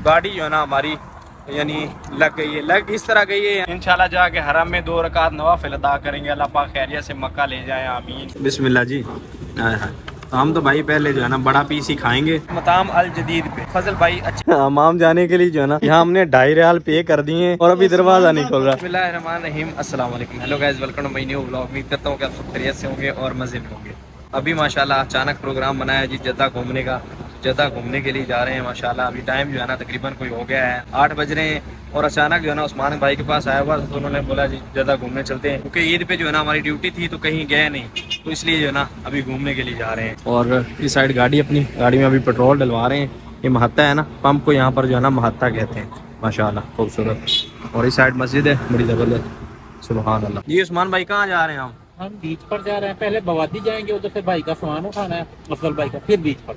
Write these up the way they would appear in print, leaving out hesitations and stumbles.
गाड़ी जो है ना हमारी यानी लग गई है, लग इस तरह गई है। इंशाल्लाह जाके हरम में 2 रकात नवाफिल अदा करेंगे। अल्लाह पाक खैरियत से मक्का ले जाए, आमीन। बिस्मिल्लाह जी। तो हम तो भाई पहले जो है ना बड़ा पीस ही खाएंगे मताम अल जदीद पे। फजल भाई अच्छा हमाम जाने के लिए जो है ना यहाँ हमने 2.5 रियाल पे कर दिए और अभी दरवाजा नहीं खोल रहा। बिस्मिल्लाहिर्रहमानिर्रहीम, अस्सलाम वालेकुम, hello guys, welcome to my new vlog. उम्मीद करता हूँ कि आप सब खैरियत से होंगे और मजे में होंगे। अभी माशाल्लाह अचानक प्रोग्राम बनाया जी जद्दा घूमने का। जद्दा घूमने के लिए जा रहे हैं माशाल्लाह। अभी टाइम जो है ना तकरीबन कोई हो गया है 8 बज रहे हैं और अचानक जो है ना उस्मान भाई के पास आया हुआ तो उन्होंने बोला जी जद्दा घूमने चलते हैं, क्योंकि ईद पे जो है ना हमारी ड्यूटी थी तो कहीं गए नहीं, तो इसलिए जो है ना अभी घूमने के लिए जा रहे हैं। और इस साइड गाड़ी अपनी गाड़ी में अभी पेट्रोल डलवा रहे हैं। ये महत्ता है ना पंप को, यहाँ पर जो है ना महत्ता कहते हैं माशाल्लाह, खूबसूरत। और इस साइड मस्जिद है बड़ी ज़बरदस्त, सुभान अल्लाह। जी उस्मान भाई कहाँ जा रहे हैं हम बीच पर जा रहे हैं। पहले बवादी जाएंगे, उधर से भाई का सामान उठाना है, अफजल भाई का, फिर बीच पर।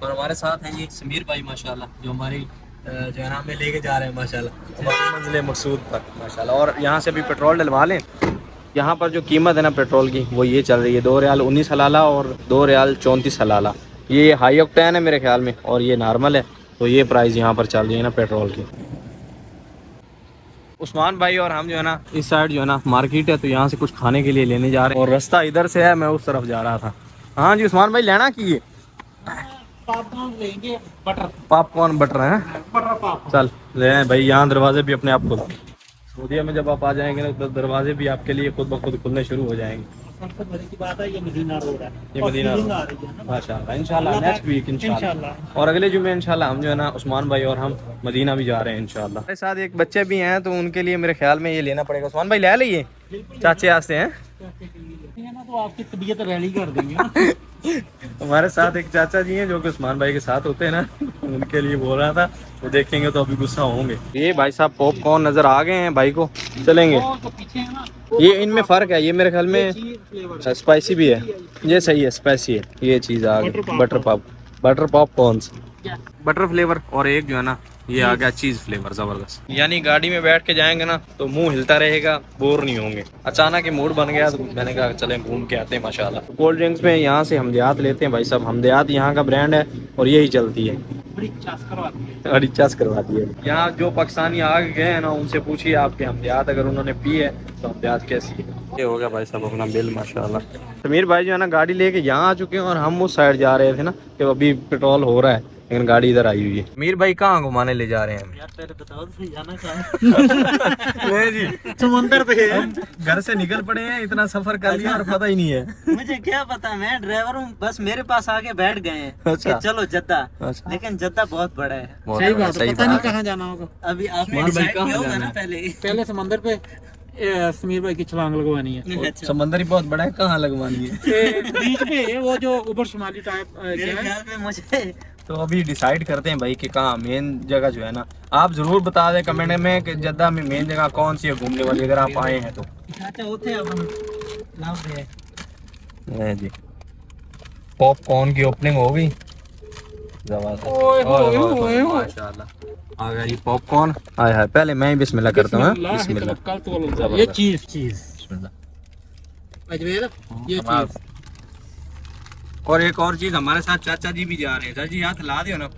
और हमारे साथ हैं ये समीर भाई माशाल्लाह, जो हमारी जो है ना हमें लेके जा रहे हैं माशाल्लाह हमारी मंजिल मकसूद पर माशाल्लाह। और यहाँ से भी पेट्रोल डलवा लें। यहाँ पर जो कीमत है ना पेट्रोल की वो ये चल रही है 2 रियाल 19 हलाला और 2 रियाल 34 हलाला। ये हाई ऑक्टेन है मेरे ख्याल में और ये नॉर्मल है, तो ये प्राइस यहाँ पर चल रही है ना पेट्रोल की। उस्मान भाई और हम जो है ना इस साइड जो है ना मार्केट है, तो यहाँ से कुछ खाने के लिए लेने जा रहे हैं और रास्ता इधर से है, मैं उस तरफ जा रहा था। हाँ जी उस्मान भाई लेना की लेंगे बटर पॉपकॉर्न बटर है बटर पाप। चल ले आए भाई। यहाँ दरवाजे भी अपने आप खुद, सऊदीया में जब आप आ जाएंगे ना तो दरवाजे भी आपके लिए खुद ब खुद खुलने शुरू हो जाएंगे। सबसे बड़ी की बात है ये मदीना रोड है, ये मदीना रोड आ रही है ना माशाल्लाह। इंशाल्लाह नेक्स्ट वीक इंशाल्लाह और अगले जुमे इंशाल्लाह हम जो है ना उस्मान भाई और हम मदीना भी जा रहे हैं इंशाल्लाह। मेरे साथ एक बच्चे भी हैं तो उनके लिए मेरे ख्याल में ये लेना पड़ेगा। उस्मान भाई ले लिए चाचे आस्ते हैं ना, तो आपकी तबीयत रैली कर देंगे। हमारे साथ एक चाचा जी हैं जो कि उस्मान भाई के साथ होते हैं ना, उनके लिए बोल रहा था, वो देखेंगे तो अभी गुस्सा होंगे। ये भाई साहब पॉपकॉर्न नजर आ गए हैं भाई को, चलेंगे। ये इनमें फ़र्क है, ये मेरे ख्याल में स्पाइसी भी है, ये सही है स्पाइसी है। ये चीज़ आ गई बटर पॉपकॉर्न बटर फ्लेवर, और एक जो है ना ये आ गया चीज़ फ्लेवर ज़बरदस्त। यानी गाड़ी में बैठ के जाएंगे ना तो मुंह हिलता रहेगा, बोर नहीं होंगे। अचानक ही मूड बन गया तो मैंने कहा चलें घूम के आते हैं माशाल्लाह। कोल्ड ड्रिंक्स में यहाँ से हमदयात लेते हैं भाई साहब, हमदयात यहाँ का ब्रांड है और यही चलती है, बड़ी चस करवाती है। यहाँ जो पाकिस्तानी आ गए हैं ना उनसे पूछिए आपके हमदयात अगर उन्होंने पी है तो हमदयात कैसी है। ये हो गया भाई साहब अपना बिल माशाल्लाह। समीर भाई जो है ना गाड़ी लेके यहाँ आ चुके हैं और हम उस साइड जा रहे थे ना कि अभी पेट्रोल हो रहा है, लेकिन गाड़ी इधर आई हुई है। मीर भाई कहाँ घुमाने ले जा रहे हैं? यार पहले बताओ तो जाना कहाँ है? जी समंदर पे। घर से निकल पड़े हैं, इतना सफर कर लिया और पता ही नहीं है। मुझे क्या पता, मैं ड्राइवर हूँ, बस मेरे पास आके बैठ गए हैं अच्छा। कि चलो जद्दा। अच्छा। लेकिन जद्दा बहुत बड़ा है। सही बात है, पता नहीं कहाँ जाना होगा। अभी आपने डिसाइड किया होगा ना पहले समंदर पे समीर भाई की छलांग लगवानी है। अच्छा। समंदर ही बहुत बड़ा है, कहाँ लगवानी है? बीच पे वो जो ऊपर शुमाली टाइप मेरे ख्याल में मुझे तो अभी डिसाइड करते हैं भाई कि कहाँ मेन जगह जो है ना, आप जरूर बता दें कमेंट में कि जद्दा में मेन जगह कौन सी है घूमने वाली, अगर आप आए हैं तो। चाचा होते अब हम लाभ दे जी पॉपकॉर्न की ओपनिंग हो गई माशाल्लाह। आ गया ये पॉपकॉर्न। हाय हाय, पहले मैं ही बिस्मिल्लाह करता हूँ। बिस्मिल्लाह। ये चीज बिस्मिल्लाह। अजमेर ये चीज। और एक और चीज, हमारे साथ चाचा जी भी जा रहे हैं। चाचा जी हाथ ला दियो ना।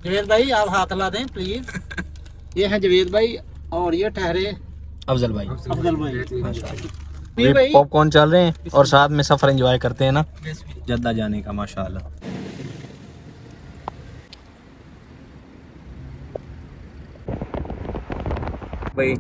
जवेद भाई आप हाथ ला दें प्लीज। ये है जवेद भाई और ये ठहरे अफजल भाई। भाई पॉपकॉर्न चल रहे हैं और साथ में सफर एंजॉय करते हैं ना जद्दा जाने का माशाल्लाह। भाई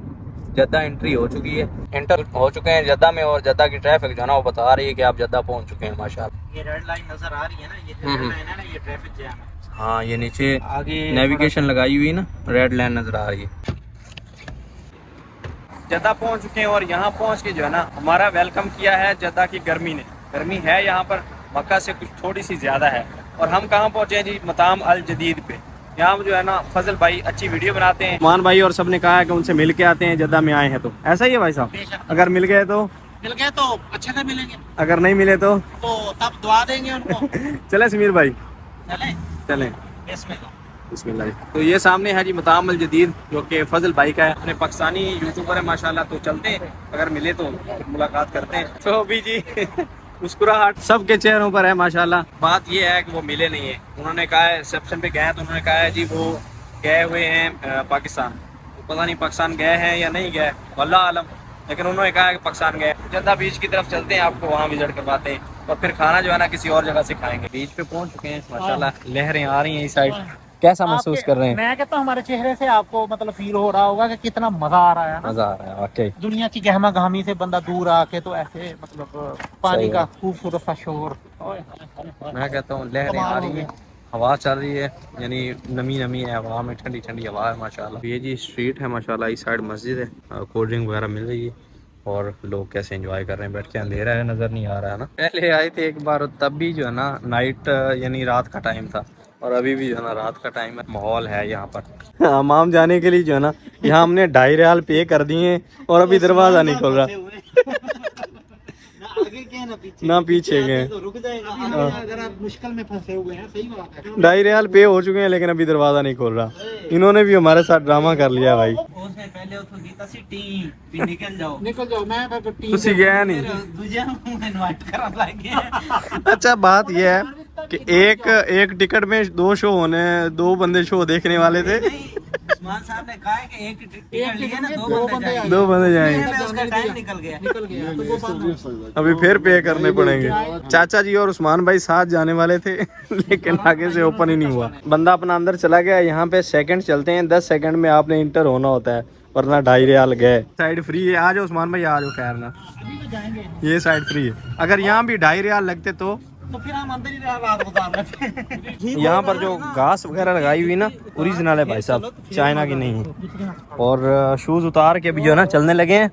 जद्दा एंट्री हो चुकी है, एंटर हो चुके हैं जद्दा में और जद्दा की ट्रैफिक जो है ना वो बता रही है कि आप जद्दा पहुंच चुके हैं माशाल्लाह। ये रेड लाइन नजर आ रही है ना, ये रेड लाइन है ना, ये ट्रैफिक जैम है। हाँ ये नीचे आगे नेविगेशन लगाई हुई ना, रेड लाइन नजर आ रही है। जद्दा पहुंच चुके हैं और यहाँ पहुंच के जो है ना हमारा वेलकम किया है जद्दा की गर्मी ने। गर्मी है यहाँ पर मक्का से कुछ थोड़ी सी ज्यादा है। और हम कहाँ पहुंचे हैं जी, मताम अल जदीद पे। यहाँ जो है ना फजल भाई अच्छी वीडियो बनाते हैं, मान भाई और सबने कहा है कि उनसे मिल के आते हैं जद्दा में आए हैं तो। ऐसा ही है भाई साहब, अगर मिल गए तो अच्छे से मिलेंगे, अगर नहीं मिले तो तब दुआ देंगे उनको। चले समीर भाई चले चले। बिस्मिल्लाह। बिस्मिल्लाह। तो ये सामने है जी मताम अल जदीद जो कि फजल भाई का है, अपने पाकिस्तानी यूट्यूबर है माशाल्लाह। तो चलते हैं, अगर मिले तो मुलाकात करते हैं। तो अभी जी मुस्कुराहट सबके चेहरों पर है माशाल्लाह। बात ये है कि वो मिले नहीं है। उन्होंने कहा है रिसेप्शन पे गए तो उन्होंने कहा है जी वो गए हुए हैं पाकिस्तान। तो पता नहीं पाकिस्तान गए हैं या नहीं गए, वल्लाह आलम, लेकिन उन्होंने कहा कि पाकिस्तान गए। जद्दा बीच की तरफ चलते हैं, आपको वहाँ विजिट करवाते हैं और फिर खाना जो है ना किसी और जगह से खाएंगे। बीच पे पहुँच चुके हैं माशाल्लाह, लहरें आ रही हैं इस साइड। कैसा महसूस कर रहे हैं? मैं कहता हूँ हमारे चेहरे से आपको मतलब फील हो रहा होगा कि कितना मजा आ रहा है ना। मजा आ रहा है वाकई। दुनिया की गहमा गहमी से बंदा दूर आके तो ऐसे मतलब पानी का खूबसूरत सा शोर। मैं कहता हूँ लहरें आ रही हैं, हवा चल रही है, यानी नमी नमी है हवा में, ठंडी ठंडी हवा है माशाल्लाह। ये जी स्ट्रीट है माशाल्लाह, इस साइड मस्जिद है, कोल्ड ड्रिंक वगैरह मिल रही है और लोग कैसे एंजॉय कर रहे हैं बैठ के। अंधेरा है, नज़र नहीं आ रहा है ना। पहले आए थे एक बार, तब भी जो है ना नाइट यानी रात का टाइम था, और अभी भी जो है ना रात का टाइम है। माहौल है यहाँ पर हमाम जाने के लिए जो है ना, यहाँ हमने 2.5 रियाल पे कर दिए और अभी दरवाज़ा नहीं खोल रहा। ना पीछे गए, तो रुक जाएगा अगर आप मुश्किल में फंसे हुए हैं। सही बात है। 2.5 रियाल पे हो चुके हैं लेकिन अभी दरवाज़ा नहीं खोल रहा। इन्होंने भी हमारे साथ ड्रामा कर लिया भाई। उसने पहले उठो गीता सी टीम भी निकल जाओ मैं तुसी गया नहीं। दूजे इनवाइट करन लगे। अच्छा बात यह है कि एक टिकट में 2 शो होने, 2 बंदे शो देखने वाले थे। उस्मान साहब ने कहा है कि एक टिकट लिए ना 2 बंदे जाएंगे, उसका टाइम निकल गया। अभी फिर पे करने पड़ेंगे। चाचा जी और उस्मान भाई साथ जाने वाले थे लेकिन आगे से ओपन ही नहीं हुआ। बंदा अपना अंदर चला गया। यहाँ पे सेकंड चलते हैं, 10 सेकंड में आपने इंटर होना होता है, वरना 2.5 रियाल गए। साइड फ्री है, आ जाओ उस्मान भाई, आ जाओ। खैर ना ये साइड फ्री है, अगर यहाँ भी 2.5 रियाल लगते तो फिर हम अंदर ही रात गुजार लेते। यहाँ पर जो घास वगैरह लगाई हुई ना ओरिजिनल है भाई साहब, चाइना की नहीं है। और शूज उतार के भी जो है ना चलने लगे हैं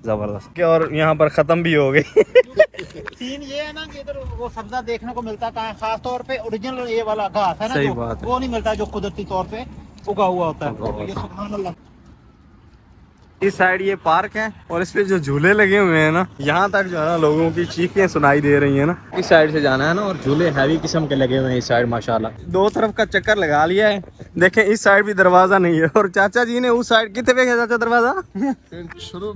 जबरदस्त। और यहाँ पर खत्म भी हो गई। सीन ये है ना कि इधर वो सब्जा देखने को मिलता है, खास तौर पे ओरिजिनल ये वाला घास है ना, सही बात है। वो नहीं मिलता जो कुदरती तौर पे उगा हुआ होता है। ये सुभान अल्लाह। इस साइड ये पार्क है और इस पे जो झूले लगे हुए हैं ना, यहाँ तक जो है ना लोगों की चीखें सुनाई दे रही है ना। इस साइड से जाना है ना, और झूले हैवी किस्म के लगे हुए हैं इस साइड माशाल्लाह। 2 तरफ का चक्कर लगा लिया है। देखें इस साइड भी दरवाजा नहीं है, और चाचा जी ने उस साइड कितने पे गया चाचा दरवाजा? शुरू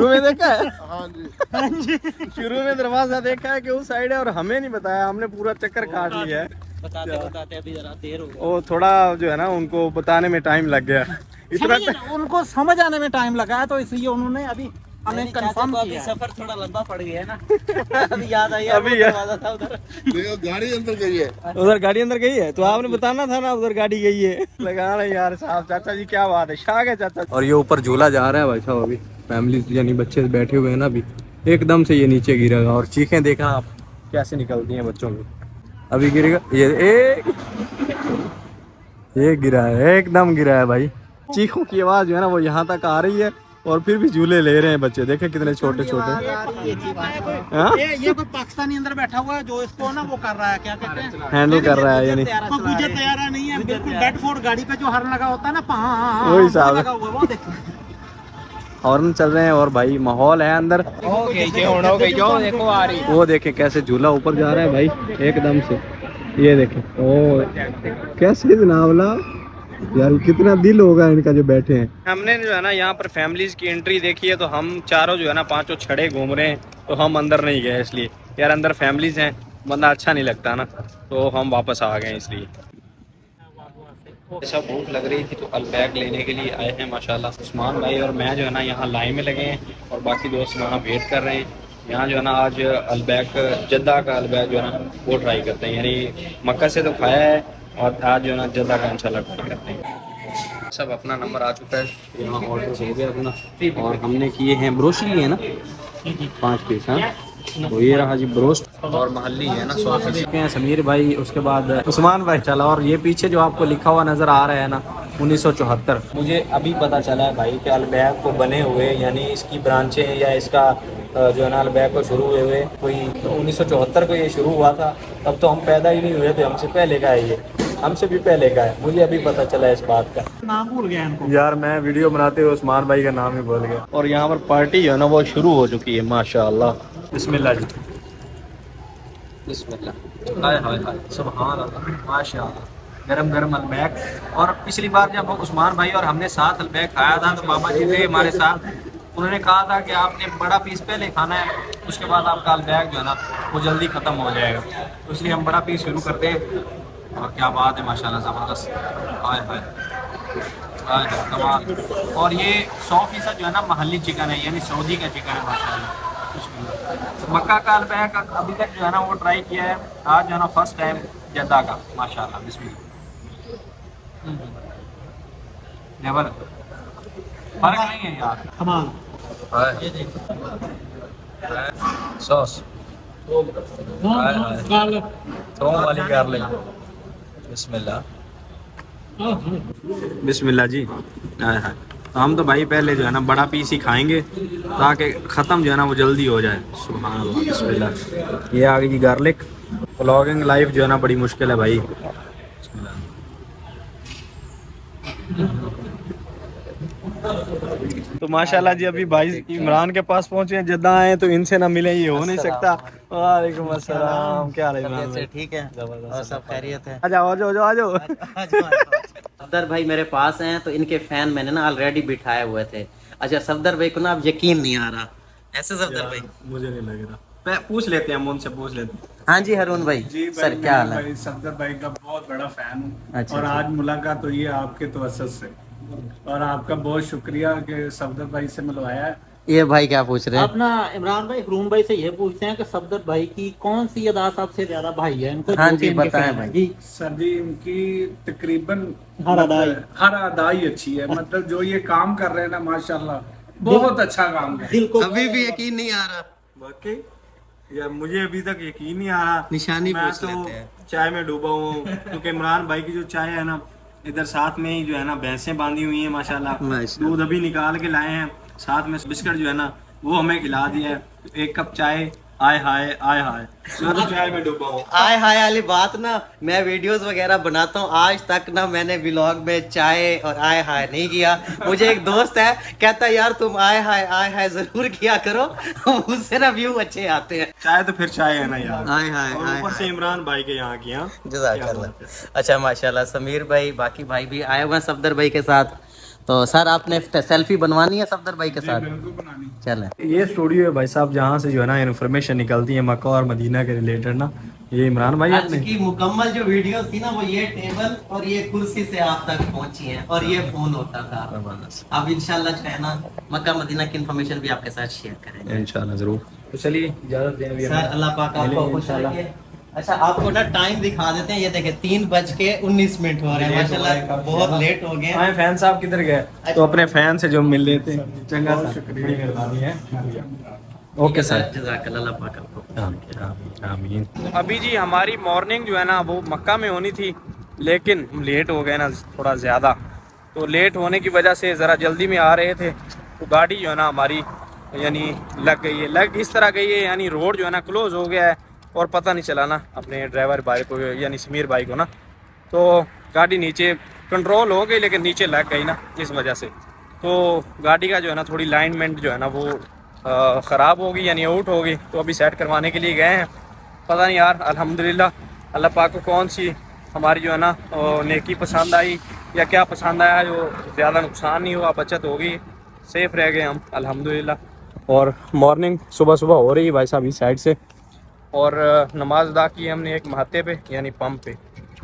में देखा है। हाँ जी शुरू में दरवाजा देखा है कि उस साइड है, और हमें नहीं बताया, हमने पूरा चक्कर काट लिया है। बताते अभी जरा देर हो गई। वो थोड़ा जो है ना उनको बताने में टाइम लग गया इतना। उनको समझ आने में टाइम लगा है, तो इसलिए उन्होंने अभी हमें कंफर्म किया। सफर थोड़ा लंबा पड़ गया है ना। अभी याद आई, अभी दरवाजा था उधर। गाड़ी अंदर गई है, उधर गाड़ी अंदर गई है, तो आपने बताना था ना उधर गाड़ी गई है। लगा रहे यार साहब, चाचा जी क्या बात है, शाह है चाचा। और ये ऊपर झूला जा रहा है भाई साहब, अभी फैमिली यानी बच्चे बैठे हुए हैं ना, अभी एकदम से ये नीचे गिरेगा, और चीखें देखना आप कैसे निकलती हैं बच्चों की। अभी गिरेगा ये गिरा है, एकदम गिरा है भाई। चीखों की आवाज जो है ना वो यहाँ तक आ रही है, और फिर भी झूले ले रहे हैं बच्चे। देखे कितने छोटे छोटे। ये कोई पाकिस्तानी अंदर बैठा हुआ है जो इसको ना वो कर रहा है, क्या कहते हैं, हैंडल कर रहा है, यानी मुझे तैयार नहीं है। बिल्कुल बेडफोर्ड गाड़ी पे जो हॉर्न लगा होता है ना, वही साहब लगा हुआ है, वो देखो हॉर्न चल रहे हैं। और भाई माहौल है अंदर। देखो आ रही। वो देखे कैसे झूला ऊपर जा रहा है भाई एकदम से। ये देखे ओ कैसे जनावला यार, कितना दिल होगा इनका जो बैठे हैं। हमने जो है ना यहाँ पर फैमिलीज की एंट्री देखी है, तो हम चारों जो है ना 5 छड़े घूम रहे हैं, तो हम अंदर नहीं गए इसलिए यार, अंदर फैमिलीज हैं, बंदा अच्छा नहीं लगता ना, तो हम वापस आ गए इसलिए। ऐसा भूख लग रही थी तो अलबैग लेने के लिए आए हैं माशाल्लाह। उस्मान भाई और मैं जो है ना यहाँ लाइन में लगे हैं, और बाकी दोस्त वहाँ वेट कर रहे हैं। यहाँ जो है ना आज अलबैग, जद्दा का अलबैग जो है ना वो ट्राई करते हैं, यानी मक्का से तो खाया है, और आज जो है ना जद्दा का इंशाल्लाह ट्राई करते हैं। सब अपना नंबर आ चुका है, यहाँ ऑर्डर हो गया अपना, और हमने किए हैं ब्रोस्ट लिए है ना 5 पीस। हाँ तो ये रहा जी ब्रोस्ट, और महल्ली है ना 100 हैं समीर भाई, उसके बाद उस्मान भाई चला। और ये पीछे जो आपको लिखा हुआ नज़र आ रहा है ना 1974, मुझे अभी पता चला है भाई कि अलबैग को बने हुए यानी इसकी ब्रांचें या इसका जो है ना अलबैग को शुरू हुए कोई 1974 को ये शुरू हुआ था। तब तो हम पैदा ही नहीं हुए थे, हमसे पहले का है, ये हमसे भी पहले का है। मुझे अभी पता चला है इस बात का। नाम भूल गया इनको यार, मैं वीडियो बनाते हुए उस्मान भाई का नाम ही भूल गया। और यहाँ पर पार्टी जो है ना वो शुरू हो चुकी है माशाल्लाह। बिस्मिल्लाह जी, बिस्मिल्लाह, हाय हाय हाय, सुभान अल्लाह, माशाल्लाह। गरम गरम अलबैग। और पिछली बार जब उस्मान भाई और हमने साथ अलबैग खाया था तो बाबा जी थे हमारे साथ, उन्होंने कहा था कि आपने बड़ा पीस पहले खाना है, उसके बाद आपका अलबैग जो है ना वो जल्दी ख़त्म हो जाएगा, तो इसलिए हम बड़ा पीस शुरू करते हैं। और क्या बात है माशाल्लाह, ज़बरदस्त, हाय हाय। हाँ जी, कमाल। और ये 100% जो है ना महल्ली चिकन है, यानी सऊदी का चिकन है माशाल्लाह। मक्का का अलबैक अभी तक जो है ना वो ट्राई किया है, आज जो है ना फर्स्ट टाइम जद्दा का माशाल्लाह। बिस्मिल्लाह। लेवल फर्क नहीं है यार। कमाल। ये सॉस गार्लिक। थोम वाली गार्लिक। बिस्मिल्लाह। बिस्मिल्लाह जी। हाय हाय। हम तो भाई पहले जो है ना बड़ा पीस ही खाएंगे ताकि ख़त्म जो है ना वो जल्दी हो जाए। सुभान अल्लाह। बिस्मिल्लाह। ये आ गई गार्लिक। व्लॉगिंग लाइफ जो है ना बड़ी मुश्किल है भाई। बिस्मिल्लाह। तो माशाल्लाह जी अभी भाई इमरान के पास पहुंचे हैं। जद्दा आए तो इनसे ना मिले ये हो नहीं सकता। वालेकुम अस्सलाम, क्या हाल है इमरान भाई? ठीक है और सब खैरियत है। आ जाओ आ जाओ आ जाओ। सफदर भाई मेरे पास हैं तो इनके फैन मैंने ना ऑलरेडी बिठाए हुए थे। अच्छा सफदर भाई को ना अब यकीन नहीं आ रहा ऐसे सफदर भाई। मुझे नहीं लग रहा, पूछ लेते हैं, हम उनसे पूछ लेते हैं। हाँ जी हरून भाई। जी सर क्या हाल है? भाई सफदर भाई का बहुत बड़ा फैन हूँ। अच्छा, और अच्छा। आज मुलाकात हुई है आपके तवज्जुह से, और आपका बहुत शुक्रिया कि सफदर भाई से मिलवाया है। ये भाई क्या पूछ रहे हैं? अपना इमरान भाई हरूम भाई से ये पूछते हैं कि सफदर भाई की कौन सी अदा सबसे ज्यादा भाई है इनको? हाँ जो जी, कि इनके बताएं फैन भाई। हैं। जी सर जी इनकी तकरीबन हर अदाई। हर अदाई अच्छी है। मतलब जो ये काम कर रहे हैं ना माशाल्लाह बहुत अच्छा काम कर रहे दिल को अभी भी यकीन नहीं आ रहा। बाकी यार मुझे अभी तक यकीन नहीं आ रहा। निशानी मैं पूछ तो लेते हैं। चाय में डूबा हुआ हूँ क्योंकि इमरान भाई की जो चाय है ना इधर साथ में ही जो है ना भैंसें बांधी हुई हैं माशाल्लाह। माशाल्लाह। दूध अभी निकाल के लाए हैं, साथ में बिस्किट जो है ना वो हमें खिला दिया है। एक कप चाय, आय हाय आय हाय। मैं तो चाय में डूबा हूँ। आय हाय वाली बात ना मैं वीडियोस वगैरह बनाता हूँ, आज तक ना मैंने व्लॉग में चाय और आय हाय नहीं किया। मुझे एक दोस्त है कहता है यार तुम आय हाय जरूर किया करो, उससे ना व्यू अच्छे आते हैं। चाय तो फिर चाय है ना यार। आय हाय और आय ऊपर से हाय। इमरान भाई के यहाँ की। हाँ जज़ाकल्लाह। अच्छा माशाल्लाह समीर भाई बाकी भाई भी आए हुए हैं सफदर भाई के साथ। तो सर आपने सेल्फी बनवानी है सफदर भाई के साथ? बिल्कुल बनानी। चलें। ये स्टूडियो है भाई साहब जहाँ से जो है ना इन्फॉर्मेशन निकलती है मक्का और मदीना के रिलेटेड ना। ये इमरान भाई आज अपने की मुकम्मल जो वीडियो थी ना वो ये टेबल और ये कुर्सी से आप तक पहुंची है और ये फोन होता था। अब इंशाल्लाह जो है ना मक्का मदीना की इन्फॉर्मेशन भी आपके साथ शेयर करेंगे इंशाल्लाह जरूर। तो चलिए इजाजत दें अभी सर। हमें। अल्लाह पाक आपको मिलेंगे खुश इंशाल्लाह। रखे। अच्छा आपको ना टाइम दिखा देते हैं, ये देखें 3:19 हो रहे हैं माशाल्लाह बहुत लेट हो गए। आए फैन साहब किधर गए? तो अपने फैन से जो मिल लेते हैं। चंगा सा बड़ी मेहरबानी है। Okay sir. जज़ाकल्लाह। अल्लाह पाक आपको। आमीन। अभी जी हमारी मॉर्निंग जो है ना वो मक्का में होनी थी, लेकिन हम लेट हो गए ना थोड़ा ज़्यादा। तो लेट होने की वजह से ज़रा जल्दी में आ रहे थे तो गाड़ी जो है ना हमारी यानी लग गई है। लग इस तरह गई है यानी रोड जो है ना क्लोज़ हो गया है और पता नहीं चला ना अपने ड्राइवर भाई को यानी समीर भाई को ना। तो गाड़ी नीचे कंट्रोल हो गई लेकिन नीचे लग गई ना, इस वजह से तो गाड़ी का जो है ना थोड़ी लाइनमेंट जो है ना वो ख़राब हो गई यानी आउट हो गई। तो अभी सेट करवाने के लिए गए हैं। पता नहीं यार अल्हम्दुलिल्लाह अल्लाह पाक को कौन सी हमारी जो है ना नेकी पसंद आई या क्या पसंद आया, जो ज़्यादा नुकसान नहीं हुआ, बचत हो गई, सेफ़ रह गए हम अल्हम्दुलिल्लाह। और मॉर्निंग सुबह सुबह हो रही है भाई साहब इस साइड से। और नमाज अदा की हमने एक महते पे यानी पंप पे।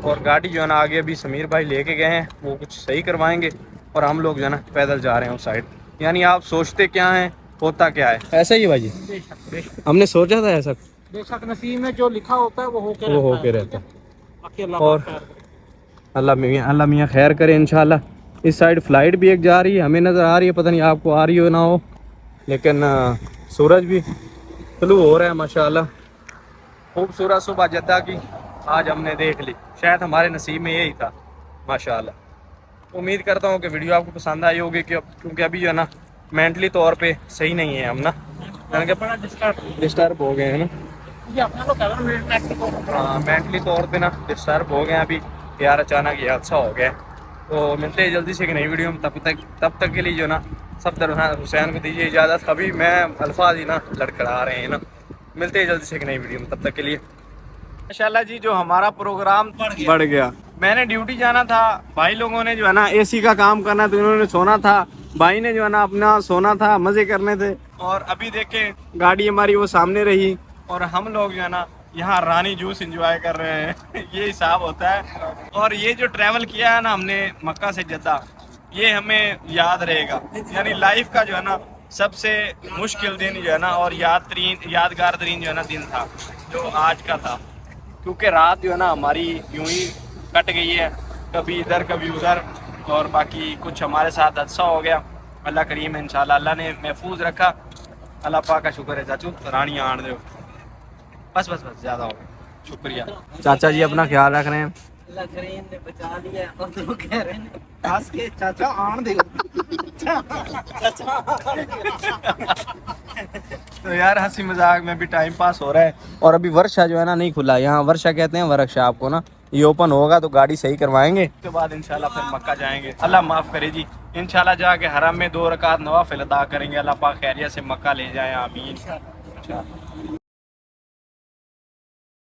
और गाड़ी जो है ना आगे अभी समीर भाई लेके गए हैं, वो कुछ सही करवाएंगे और हम लोग जो है ना पैदल जा रहे हैं उस साइड। यानी आप सोचते क्या हैं होता क्या है, ऐसा ही है भाई जी। हमने सोचा था ऐसा, बेशक नसीब में जो लिखा होता है वो होके वो होके रहता है। बाकी अल्लाह और पाक का। अल्लाह मियाँ खैर करे इंशाल्लाह। इस साइड फ्लाइट भी एक जा रही है, हमें नज़र आ रही है, पता नहीं आपको आ रही हो ना हो, लेकिन सूरज भी तलू हो रहा है माशाल्लाह। खूबसूरत सुबह जद्दा की आज हमने देख ली, शायद हमारे नसीब में यही था माशाल्लाह। उम्मीद करता हूँ कि वीडियो आपको पसंद आई होगी क्योंकि अभी जो है ना मेंटली तौर पे सही नहीं है हम ना, यानी कि बड़ा डिस्टर्ब हो गए हैं ना। ये अपना तो कवर मिनट को हाँ मेंटली तौर पे ना डिस्टर्ब हो गए हैं अभी यार, अचानक ये हादसा हो गया। तो मिलते हैं जल्दी से एक नई वीडियो में, तब तक के लिए जो ना सफदर हुसैन को दीजिए इजाज़त। अभी मैं अल्फाज ही ना लड़खड़ा रहे हैं ना। मिलते हैं जल्दी से एक नई वीडियो में, तब तक के लिए माशाल्लाह जी। जो हमारा प्रोग्राम बढ़ गया, मैंने ड्यूटी जाना था, भाई लोगों ने जो है ना एसी का काम करना था, उन्होंने सोना था, भाई ने जो है ना अपना सोना था, मज़े करने थे। और अभी देखें गाड़ी हमारी वो सामने रही और हम लोग जो है ना यहाँ रानी जूस एंजॉय कर रहे हैं। ये हिसाब होता है। और ये जो ट्रैवल किया है ना हमने मक्का से जद्दा, ये हमें याद रहेगा। यानी लाइफ का जो है ना सबसे मुश्किल दिन जो है ना और यादगार दिन जो है ना दिन था जो आज का था, क्योंकि रात जो है ना हमारी यूं ही कट गई है, कभी इधर कभी उधर, और बाकी कुछ हमारे साथ हादसा हो गया। अल्लाह करीम है इंशाल्लाह, अल्लाह ने महफूज रखा। अल्लाह पाक का शुक्र है। चाचू रानी आन दो, बस बस बस ज़्यादा हो गया, शुक्रिया। चाचा जी अपना ख्याल रख रहे हैं। अल्लाह करीम ने बचा लिया और तो कह रहे हैं खास के चाचा आन दे। तो यार हंसी मजाक में भी टाइम पास हो रहा है। और अभी वर्षा जो है ना नहीं खुला, यहाँ वर्षा कहते हैं वर्कशॉप को ना, ये ओपन होगा तो गाड़ी सही करवाएंगे, उसके बाद इंशाल्लाह फिर मक्का जाएंगे। अल्लाह माफ़ करे जी, इंशाल्लाह जाके हरम में 2 रकात नवाफिल अदा करेंगे। अल्लाह पाक खैरियत से मक्का ले जाए, आमीन।